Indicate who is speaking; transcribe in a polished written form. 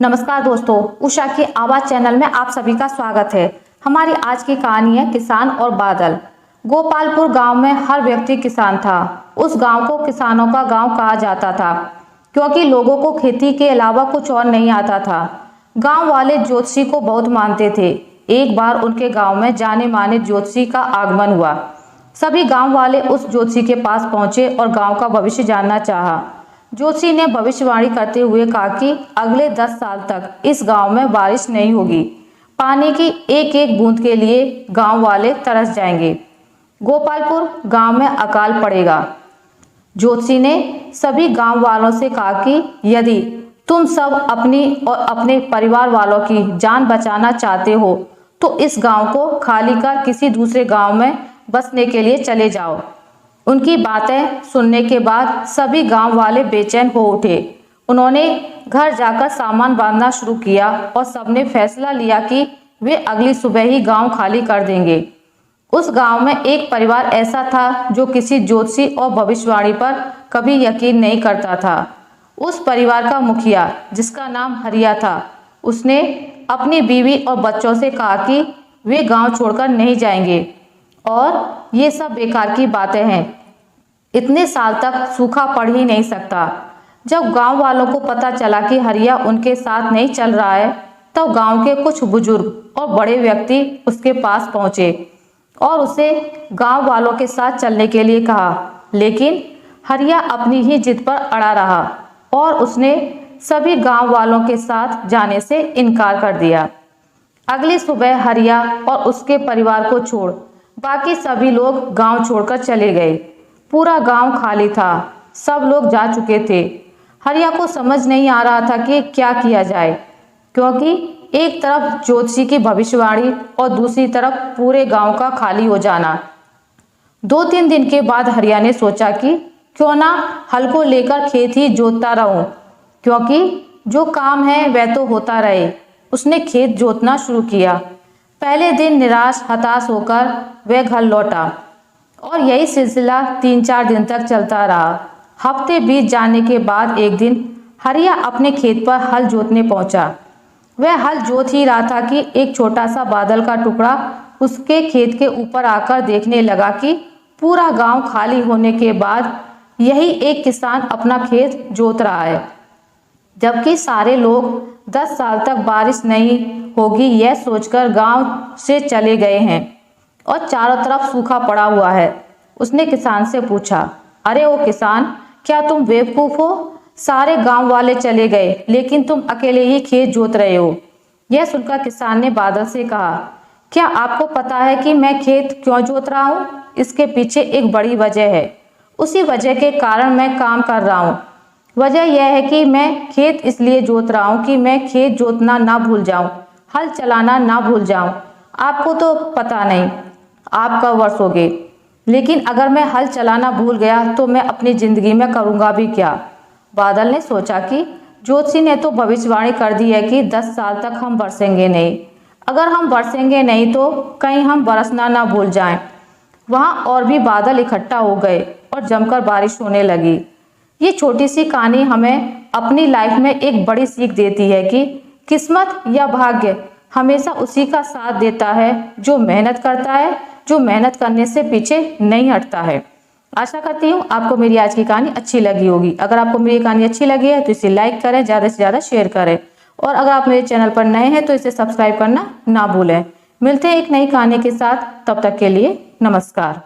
Speaker 1: नमस्कार दोस्तों, उषा की आवाज चैनल में आप सभी का स्वागत है। हमारी आज की कहानी है किसान और बादल। गोपालपुर गांव में हर व्यक्ति किसान था। उस गांव को किसानों का गांव कहा जाता था क्योंकि लोगों को खेती के अलावा कुछ और नहीं आता था। गांव वाले ज्योतिषी को बहुत मानते थे। एक बार उनके गांव में जाने माने ज्योतिषी का आगमन हुआ। सभी गांव वाले उस ज्योतिषी के पास पहुंचे और गांव का भविष्य जानना चाहा। ज्योतिषी ने भविष्यवाणी करते हुए कहा कि अगले 10 साल तक इस गांव में बारिश नहीं होगी। पानी की एक एक बूंद के लिए गांव वाले तरस जाएंगे। गोपालपुर गांव में अकाल पड़ेगा। ज्योतिषी ने सभी गांव वालों से कहा कि यदि तुम सब अपनी और अपने परिवार वालों की जान बचाना चाहते हो तो इस गांव को खाली कर किसी दूसरे गांव में बसने के लिए चले जाओ। उनकी बातें सुनने के बाद सभी गांव वाले बेचैन हो उठे। उन्होंने घर जाकर सामान बांधना शुरू किया और सबने फैसला लिया कि वे अगली सुबह ही गांव खाली कर देंगे। उस गांव में एक परिवार ऐसा था जो किसी ज्योतिषी और भविष्यवाणी पर कभी यकीन नहीं करता था। उस परिवार का मुखिया, जिसका नाम हरिया था, उसने अपनी बीवी और बच्चों से कहा कि वे गांव छोड़कर नहीं जाएंगे और ये सब बेकार की बातें हैं। इतने साल तक सूखा पड़ ही नहीं सकता। जब गांव वालों को पता चला कि हरिया उनके साथ नहीं चल रहा है, तब गांव के कुछ बुजुर्ग और बड़े व्यक्ति उसके पास पहुंचे और उसे गांव वालों के साथ चलने के लिए कहा। लेकिन हरिया अपनी ही जिद पर अड़ा रहा और उसने सभी गांव वालों के साथ जाने से इनकार कर दिया। अगली सुबह हरिया और उसके परिवार को छोड़ बाकी सभी लोग गांव छोड़कर चले गए। पूरा गांव खाली था। सब लोग जा चुके थे। हरिया को समझ नहीं आ रहा था कि क्या किया जाए, क्योंकि एक तरफ ज्योतिषी की भविष्यवाणी और दूसरी तरफ पूरे गांव का खाली हो जाना। 2-3 दिन के बाद हरिया ने सोचा कि क्यों ना हल को लेकर खेत ही जोतता रहूं, क्योंकि जो काम है वह तो होता रहे। उसने खेत जोतना शुरू किया। पहले दिन निराश हताश होकर वह घर लौटा और यही सिलसिला 3-4 दिन तक चलता रहा। हफ्ते बीत जाने के बाद एक दिन हरिया अपने खेत पर हल जोतने पहुंचा। वह हल जोत ही रहा था कि एक छोटा सा बादल का टुकड़ा उसके खेत के ऊपर आकर देखने लगा कि पूरा गांव खाली होने के बाद यही एक किसान अपना खेत जोत रहा है, जबकि सारे लोग 10 साल तक बारिश नहीं होगी यह सोचकर गांव से चले गए हैं और चारों तरफ सूखा पड़ा हुआ है। उसने किसान से पूछा, अरे ओ किसान, क्या तुम बेवकूफ हो? सारे गांव वाले चले गए लेकिन तुम अकेले ही खेत जोत रहे हो। यह सुनकर किसान ने बादल से कहा, क्या आपको पता है कि मैं खेत क्यों जोत रहा हूँ? इसके पीछे एक बड़ी वजह है। उसी वजह के कारण मैं काम कर रहा हूँ। वजह यह है कि मैं खेत इसलिए जोत रहा हूँ कि मैं खेत जोतना ना भूल जाऊं, हल चलाना ना भूल जाऊं। आपको तो पता नहीं आप कब वर्षोगे, लेकिन अगर मैं हल चलाना भूल गया तो मैं अपनी जिंदगी में करूँगा भी क्या? बादल ने सोचा कि ज्योतिषी ने तो भविष्यवाणी कर दी है कि 10 साल तक हम बरसेंगे नहीं। अगर हम बरसेंगे नहीं तो कहीं हम बरसना ना भूल जाएं। वहाँ और भी बादल इकट्ठा हो गए और जमकर बारिश होने लगी। ये छोटी सी कहानी हमें अपनी लाइफ में एक बड़ी सीख देती है कि किस्मत या भाग्य हमेशा उसी का साथ देता है जो मेहनत करता है, जो मेहनत करने से पीछे नहीं हटता है। आशा करती हूँ आपको मेरी आज की कहानी अच्छी लगी होगी। अगर आपको मेरी कहानी अच्छी लगी है तो इसे लाइक करें, ज़्यादा से ज़्यादा शेयर करें और अगर आप मेरे चैनल पर नए हैं तो इसे सब्सक्राइब करना ना भूलें। मिलते हैं एक नई कहानी के साथ, तब तक के लिए नमस्कार।